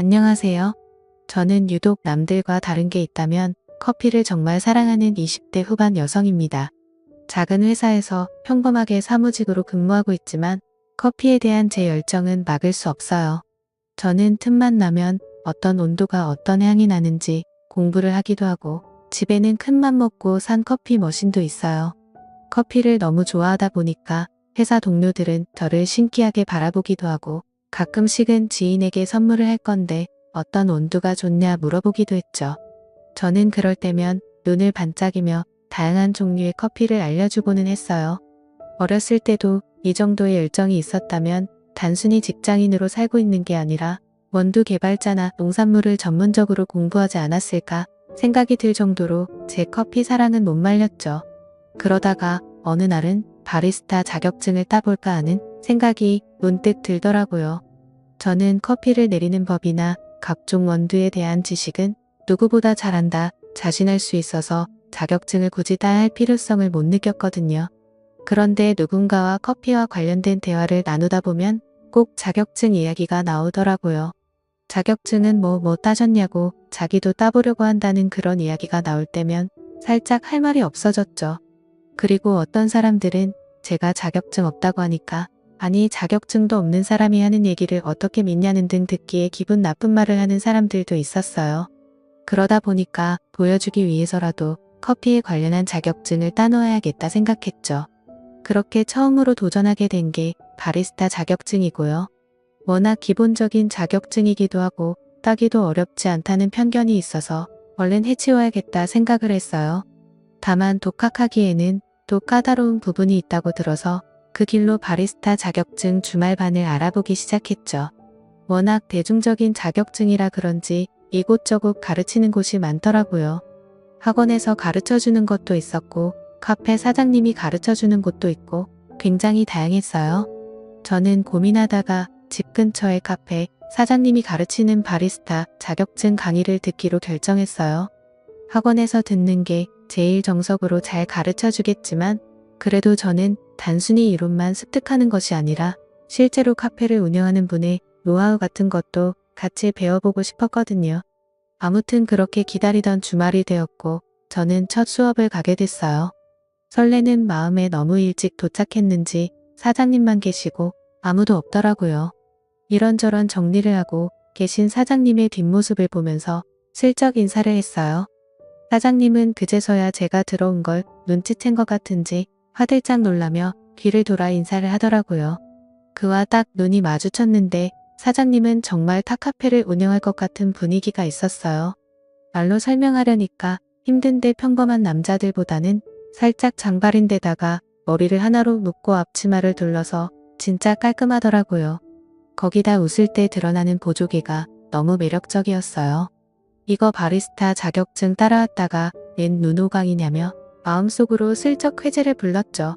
안녕하세요. 저는 유독 남들과 다른 게 있다면 커피를 정말 사랑하는 20대 후반 여성입니다. 작은 회사에서 평범하게 사무직으로 근무하고 있지만 커피에 대한 제 열정은 막을 수 없어요. 저는 틈만 나면 어떤 온도가 어떤 향이 나는지 공부를 하기도 하고 집에는 큰맘 먹고 산 커피 머신도 있어요. 커피를 너무 좋아하다 보니까 회사 동료들은 저를 신기하게 바라보기도 하고 가끔씩은 지인에게 선물을 할 건데 어떤 온도가 좋냐 물어보기도 했죠. 저는 그럴 때면 눈을 반짝이며 다양한 종류의 커피를 알려주고는 했어요. 어렸을 때도 이 정도의 열정이 있었다면 단순히 직장인으로 살고 있는 게 아니라 원두 개발자나 농산물을 전문적으로 공부하지 않았을까 생각이 들 정도로 제 커피 사랑은 못 말렸죠. 그러다가 어느 날은 바리스타 자격증을 따볼까 하는 생각이 문득 들더라고요. 저는 커피를 내리는 법이나 각종 원두에 대한 지식은 누구보다 잘한다, 자신할 수 있어서 자격증을 굳이 따야 할 필요성을 못 느꼈거든요. 그런데 누군가와 커피와 관련된 대화를 나누다 보면 꼭 자격증 이야기가 나오더라고요. 자격증은 뭐 따셨냐고 자기도 따보려고 한다는 그런 이야기가 나올 때면 살짝 할 말이 없어졌죠. 그리고 어떤 사람들은 제가 자격증 없다고 하니까 아니 자격증도 없는 사람이 하는 얘기를 어떻게 믿냐는 등 듣기에 기분 나쁜 말을 하는 사람들도 있었어요. 그러다 보니까 보여주기 위해서라도 커피에 관련한 자격증을 따놓아야겠다 생각했죠. 그렇게 처음으로 도전하게 된 게 바리스타 자격증이고요. 워낙 기본적인 자격증이기도 하고 따기도 어렵지 않다는 편견이 있어서 얼른 해치워야겠다 생각을 했어요. 다만 독학하기에는 또 까다로운 부분이 있다고 들어서 그 길로 바리스타 자격증 주말반을 알아보기 시작했죠. 워낙 대중적인 자격증이라 그런지 이곳저곳 가르치는 곳이 많더라고요. 학원에서 가르쳐주는 것도 있었고 카페 사장님이 가르쳐주는 곳도 있고 굉장히 다양했어요. 저는 고민하다가 집 근처의 카페 사장님이 가르치는 바리스타 자격증 강의를 듣기로 결정했어요. 학원에서 듣는 게 제일 정석으로 잘 가르쳐 주겠지만 그래도 저는 단순히 이론만 습득하는 것이 아니라 실제로 카페를 운영하는 분의 노하우 같은 것도 같이 배워보고 싶었거든요. 아무튼 그렇게 기다리던 주말이 되었고 저는 첫 수업을 가게 됐어요. 설레는 마음에 너무 일찍 도착했는지 사장님만 계시고 아무도 없더라고요. 이런저런 정리를 하고 계신 사장님의 뒷모습을 보면서 슬쩍 인사를 했어요. 사장님은 그제서야 제가 들어온 걸 눈치챈 것 같은지 화들짝 놀라며 뒤를 돌아 인사를 하더라고요. 그와 딱 눈이 마주쳤는데 사장님은 정말 탁카페를 운영할 것 같은 분위기가 있었어요. 말로 설명하려니까 힘든데 평범한 남자들보다는 살짝 장발인데다가 머리를 하나로 묶고 앞치마를 둘러서 진짜 깔끔하더라고요. 거기다 웃을 때 드러나는 보조개가 너무 매력적이었어요. 이거 바리스타 자격증 따라왔다가 얜 눈호강이냐며 마음속으로 슬쩍 회제를 불렀죠.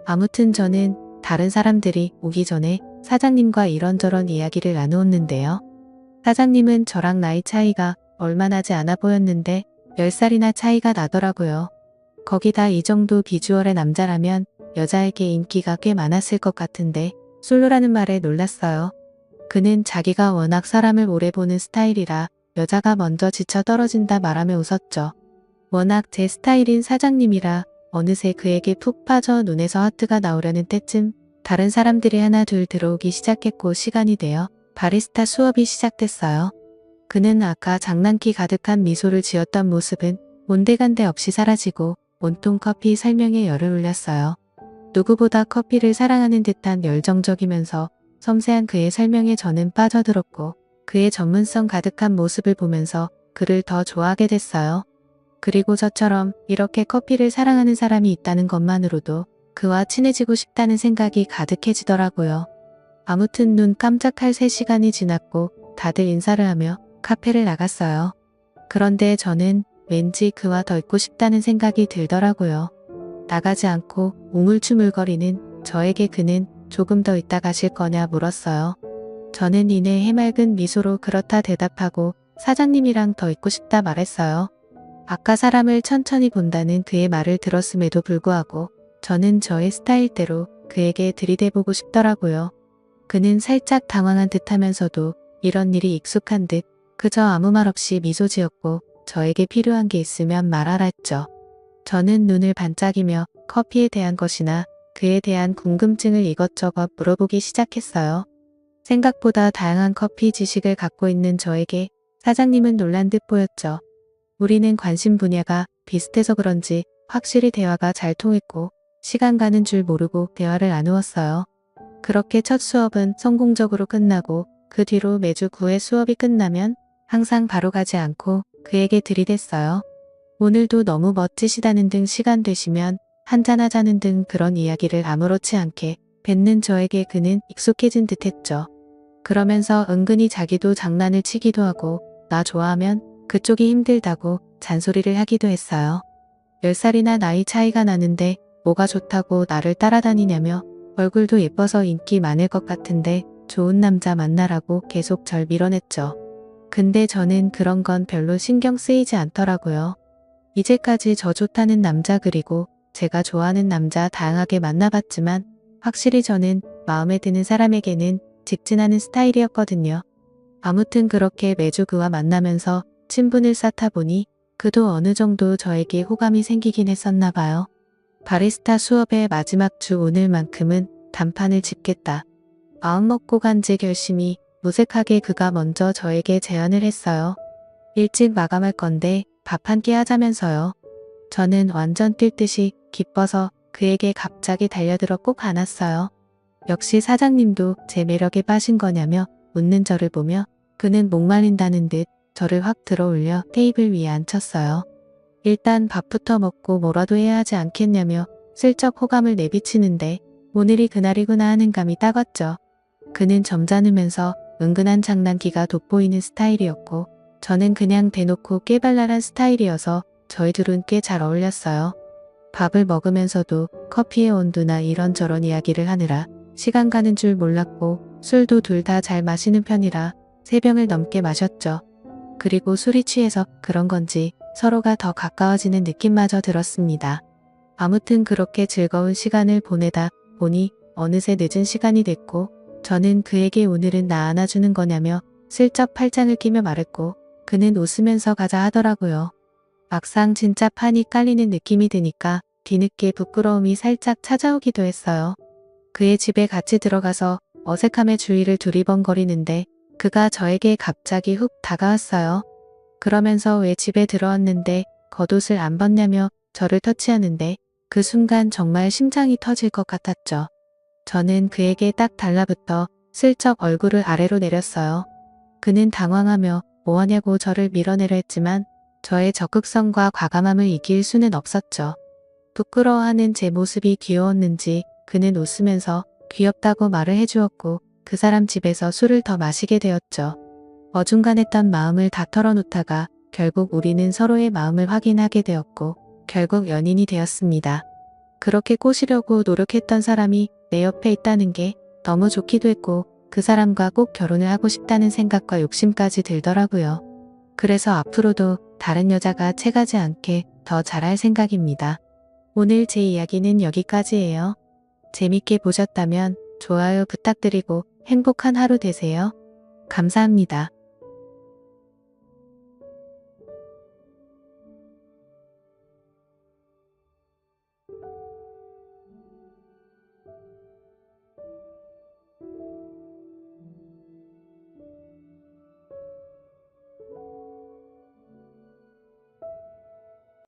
아무튼 저는 다른 사람들이 오기 전에 사장님과 이런저런 이야기를 나누었는데요. 사장님은 저랑 나이 차이가 얼마 나지 않아 보였는데 10살이나 차이가 나더라고요. 거기다 이 정도 비주얼의 남자라면 여자에게 인기가 꽤 많았을 것 같은데 솔로라는 말에 놀랐어요. 그는 자기가 워낙 사람을 오래 보는 스타일이라 여자가 먼저 지쳐 떨어진다 말하며 웃었죠. 워낙 제 스타일인 사장님이라 어느새 그에게 푹 빠져 눈에서 하트가 나오려는 때쯤 다른 사람들이 하나 둘 들어오기 시작했고 시간이 되어 바리스타 수업이 시작됐어요. 그는 아까 장난기 가득한 미소를 지었던 모습은 온데간데 없이 사라지고 온통 커피 설명에 열을 올렸어요. 누구보다 커피를 사랑하는 듯한 열정적이면서 섬세한 그의 설명에 저는 빠져들었고 그의 전문성 가득한 모습을 보면서 그를 더 좋아하게 됐어요. 그리고 저처럼 이렇게 커피를 사랑하는 사람이 있다는 것만으로도 그와 친해지고 싶다는 생각이 가득해지더라고요. 아무튼 눈 깜짝할 3시간이 지났고 다들 인사를 하며 카페를 나갔어요. 그런데 저는 왠지 그와 더 있고 싶다는 생각이 들더라고요. 나가지 않고 우물쭈물거리는 저에게 그는 조금 더 있다 가실 거냐 물었어요. 저는 이내 해맑은 미소로 그렇다 대답하고 사장님이랑 더 있고 싶다 말했어요. 아까 사람을 천천히 본다는 그의 말을 들었음에도 불구하고 저는 저의 스타일대로 그에게 들이대보고 싶더라고요. 그는 살짝 당황한 듯 하면서도 이런 일이 익숙한 듯 그저 아무 말 없이 미소 지었고 저에게 필요한 게 있으면 말하라 했죠. 저는 눈을 반짝이며 커피에 대한 것이나 그에 대한 궁금증을 이것저것 물어보기 시작했어요. 생각보다 다양한 커피 지식을 갖고 있는 저에게 사장님은 놀란 듯 보였죠. 우리는 관심 분야가 비슷해서 그런지 확실히 대화가 잘 통했고 시간 가는 줄 모르고 대화를 나누었어요. 그렇게 첫 수업은 성공적으로 끝나고 그 뒤로 매주 9회 수업이 끝나면 항상 바로 가지 않고 그에게 들이댔어요. 오늘도 너무 멋지시다는 등 시간 되시면 한잔하자는 등 그런 이야기를 아무렇지 않게 뱉는 저에게 그는 익숙해진 듯 했죠. 그러면서 은근히 자기도 장난을 치기도 하고 나 좋아하면 그쪽이 힘들다고 잔소리를 하기도 했어요. 10살이나 나이 차이가 나는데 뭐가 좋다고 나를 따라다니냐며 얼굴도 예뻐서 인기 많을 것 같은데 좋은 남자 만나라고 계속 절 밀어냈죠. 근데 저는 그런 건 별로 신경 쓰이지 않더라고요. 이제까지 저 좋다는 남자 그리고 제가 좋아하는 남자 다양하게 만나봤지만 확실히 저는 마음에 드는 사람에게는 직진하는 스타일이었거든요. 아무튼 그렇게 매주 그와 만나면서 친분을 쌓다 보니 그도 어느 정도 저에게 호감이 생기긴 했었나 봐요. 바리스타 수업의 마지막 주 오늘만큼은 단판을 짚겠다. 마음먹고 간 제 결심이 무색하게 그가 먼저 저에게 제안을 했어요. 일찍 마감할 건데 밥 한 끼 하자면서요. 저는 완전 뛸 듯이 기뻐서 그에게 갑자기 달려들어 꼭 안았어요. 역시 사장님도 제 매력에 빠진 거냐며 웃는 저를 보며 그는 목말린다는 듯 저를 확 들어올려 테이블 위에 앉혔어요. 일단 밥부터 먹고 뭐라도 해야 하지 않겠냐며 슬쩍 호감을 내비치는데 오늘이 그날이구나 하는 감이 딱 왔죠. 그는 점잖으면서 은근한 장난기가 돋보이는 스타일이었고 저는 그냥 대놓고 깨발랄한 스타일이어서 저희 둘은 꽤 잘 어울렸어요. 밥을 먹으면서도 커피의 온도나 이런저런 이야기를 하느라 시간 가는 줄 몰랐고 술도 둘 다 잘 마시는 편이라 3병을 넘게 마셨죠. 그리고 술이 취해서 그런 건지 서로가 더 가까워지는 느낌마저 들었습니다. 아무튼 그렇게 즐거운 시간을 보내다 보니 어느새 늦은 시간이 됐고 저는 그에게 오늘은 나 안아주는 거냐며 슬쩍 팔짱을 끼며 말했고 그는 웃으면서 가자 하더라고요. 막상 진짜 판이 깔리는 느낌이 드니까 뒤늦게 부끄러움이 살짝 찾아오기도 했어요. 그의 집에 같이 들어가서 어색함에 주위를 두리번거리는데 그가 저에게 갑자기 훅 다가왔어요. 그러면서 왜 집에 들어왔는데 겉옷을 안 벗냐며 저를 터치하는데 그 순간 정말 심장이 터질 것 같았죠. 저는 그에게 딱 달라붙어 슬쩍 얼굴을 아래로 내렸어요. 그는 당황하며 뭐하냐고 저를 밀어내려 했지만 저의 적극성과 과감함을 이길 수는 없었죠. 부끄러워하는 제 모습이 귀여웠는지 그는 웃으면서 귀엽다고 말을 해주었고 그 사람 집에서 술을 더 마시게 되었죠. 어중간했던 마음을 다 털어놓다가 결국 우리는 서로의 마음을 확인하게 되었고 결국 연인이 되었습니다. 그렇게 꼬시려고 노력했던 사람이 내 옆에 있다는 게 너무 좋기도 했고 그 사람과 꼭 결혼을 하고 싶다는 생각과 욕심까지 들더라고요. 그래서 앞으로도 다른 여자가 채가지 않게 더 잘할 생각입니다. 오늘 제 이야기는 여기까지예요. 재밌게 보셨다면 좋아요 부탁드리고 행복한 하루 되세요. 감사합니다.